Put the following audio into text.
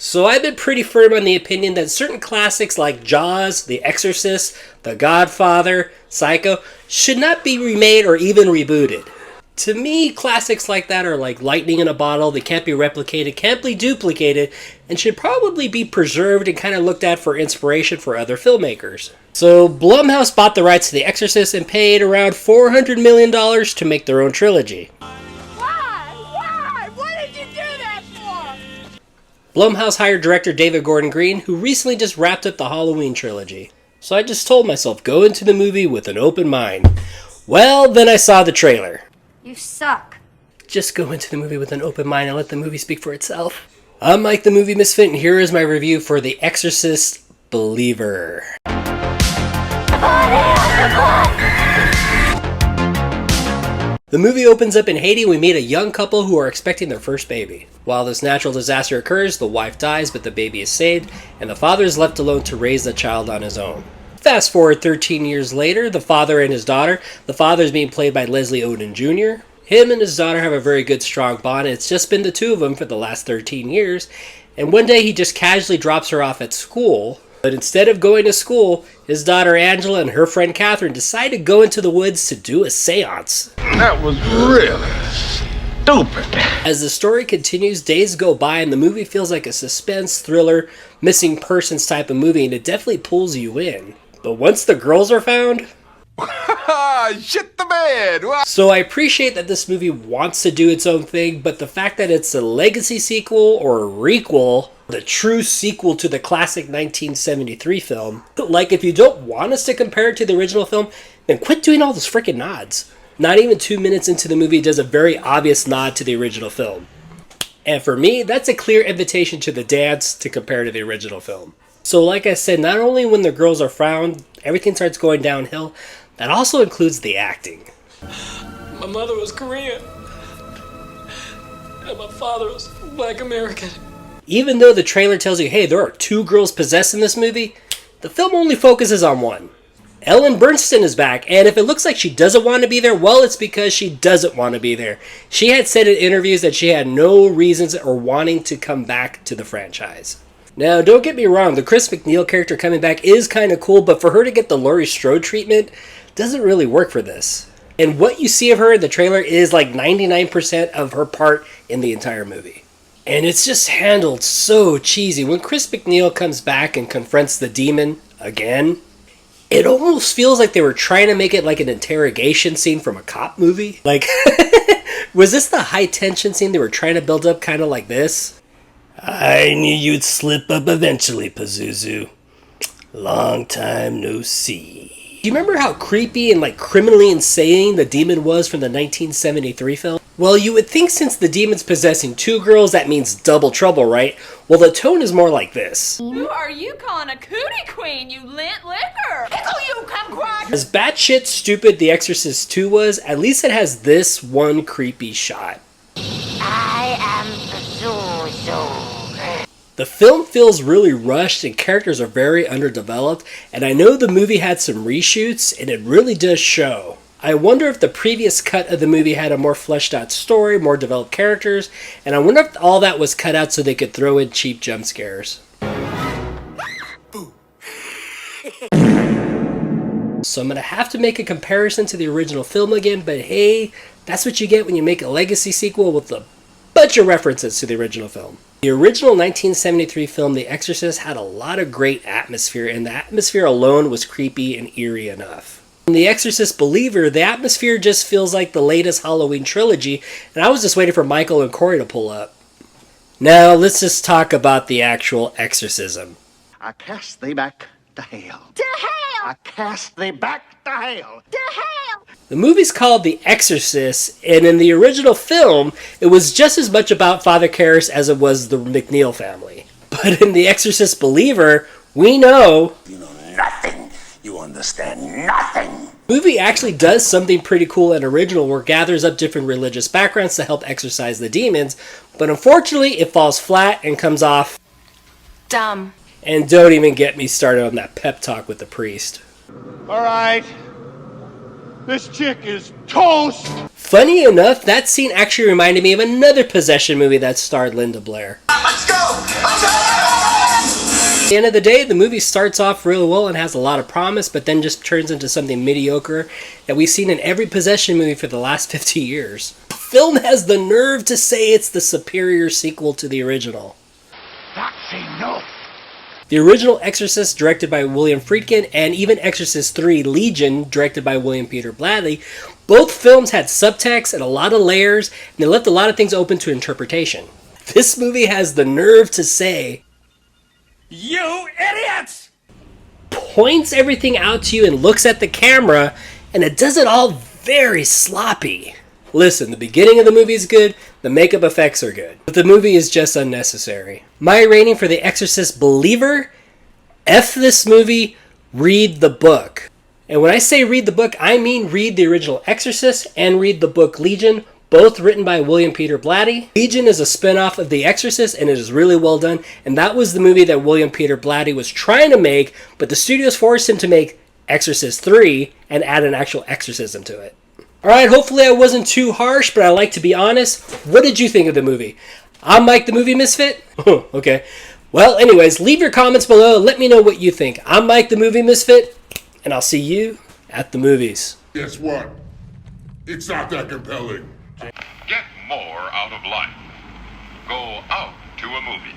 So I've been pretty firm on the opinion that certain classics like Jaws, The Exorcist, The Godfather, Psycho should not be remade or even rebooted. To me, classics like that are like lightning in a bottle. They can't be replicated, can't be duplicated, and should probably be preserved and kind of looked at for inspiration for other filmmakers. So Blumhouse bought the rights to The Exorcist and paid around $400 million to make their own trilogy. Why? What did you do that for? Blumhouse hired director David Gordon Green, who recently just wrapped up the Halloween trilogy. So I just told myself, go into the movie with an open mind. Well, then I saw the trailer. You suck. Just go into the movie with an open mind and let the movie speak for itself. I'm Mike the Movie Misfit, and here is my review for The Exorcist Believer. The movie opens up in Haiti. We meet a young couple who are expecting their first baby. While this natural disaster occurs, the wife dies, but the baby is saved, and the father is left alone to raise the child on his own. Fast forward 13 years later, the father and his daughter. The father is being played by Leslie Odom Jr. Him and his daughter have a very good, strong bond, and it's just been the two of them for the last 13 years. And one day he just casually drops her off at school. But instead of going to school, his daughter Angela and her friend Catherine decide to go into the woods to do a seance. That was really stupid. As the story continues, days go by and the movie feels like a suspense, thriller, missing persons type of movie, and it definitely pulls you in. But once the girls are found... Shit the bed! So I appreciate that this movie wants to do its own thing, but the fact that it's a legacy sequel or a requel, the true sequel to the classic 1973 film, like if you don't want us to compare it to the original film, then quit doing all those freaking nods. Not even 2 minutes into the movie does a very obvious nod to the original film. And for me, that's a clear invitation to the dance to compare to the original film. So like I said, not only when the girls are found, everything starts going downhill, that also includes the acting. My mother was Korean, and my father was Black American. Even though the trailer tells you, hey, there are 2 girls possessed in this movie, the film only focuses on one. Ellen Burstyn is back, and if it looks like she doesn't want to be there, well, it's because she doesn't want to be there. She had said in interviews that she had no reasons or wanting to come back to the franchise. Now, don't get me wrong, the Chris McNeil character coming back is kind of cool, but for her to get the Laurie Strode treatment doesn't really work for this. And what you see of her in the trailer is like 99% of her part in the entire movie. And it's just handled so cheesy. When Chris McNeil comes back and confronts the demon again, it almost feels like they were trying to make it like an interrogation scene from a cop movie. Like, was this the high tension scene they were trying to build up kind of like this? I knew you'd slip up eventually, Pazuzu. Long time no see. Do you remember how creepy and like criminally insane the demon was from the 1973 film? Well, you would think since the demon's possessing 2 girls, that means double trouble, right? Well, the tone is more like this. Who are you calling a cootie queen, you lint liquor? Pickle you, kumquat! As batshit stupid The Exorcist 2 was, at least it has this one creepy shot. I am Pazuzu. The film feels really rushed and characters are very underdeveloped, and I know the movie had some reshoots and it really does show. I wonder if the previous cut of the movie had a more fleshed out story, more developed characters, and I wonder if all that was cut out so they could throw in cheap jump scares. So I'm going to have to make a comparison to the original film again, but hey, that's what you get when you make a legacy sequel with a bunch of references to the original film. The original 1973 film, The Exorcist, had a lot of great atmosphere, and the atmosphere alone was creepy and eerie enough. In The Exorcist Believer, the atmosphere just feels like the latest Halloween trilogy, and I was just waiting for Michael and Corey to pull up. Now, let's just talk about the actual exorcism. I cast thee back to hell. To hell! I cast thee back to hell. To hell! The movie's called The Exorcist, and in the original film, it was just as much about Father Karras as it was the McNeil family. But in The Exorcist Believer, we know... You know nothing. You understand nothing. The movie actually does something pretty cool and original where it gathers up different religious backgrounds to help exorcise the demons, but unfortunately it falls flat and comes off... Dumb. And don't even get me started on that pep talk with the priest. All right. This chick is toast. Funny enough, that scene actually reminded me of another possession movie that starred Linda Blair. Let's go. the end of the day, the movie starts off really well and has a lot of promise, but then just turns into something mediocre that we've seen in every possession movie for the last 50 years. The film has the nerve to say it's the superior sequel to the original. That's enough. The original Exorcist, directed by William Friedkin, and even Exorcist 3 Legion, directed by William Peter Blatty, both films had subtext and a lot of layers, and they left a lot of things open to interpretation. This movie has the nerve to say, You idiots! points everything out to you and looks at the camera, and it does it all very sloppy. Listen, the beginning of the movie is good, the makeup effects are good, but the movie is just unnecessary. My rating for The Exorcist Believer, F this movie, read the book. And when I say read the book, I mean read the original Exorcist and read the book Legion, both written by William Peter Blatty. Legion is a spin-off of The Exorcist, and it is really well done, and that was the movie that William Peter Blatty was trying to make, but the studios forced him to make Exorcist 3 and add an actual exorcism to it. Alright, hopefully I wasn't too harsh, but I like to be honest. What did you think of the movie? I'm Mike the Movie Misfit. Okay. Well, anyways, leave your comments below. Let me know what you think. I'm Mike the Movie Misfit, and I'll see you at the movies. Guess what? It's not that compelling. Get more out of life. Go out to a movie.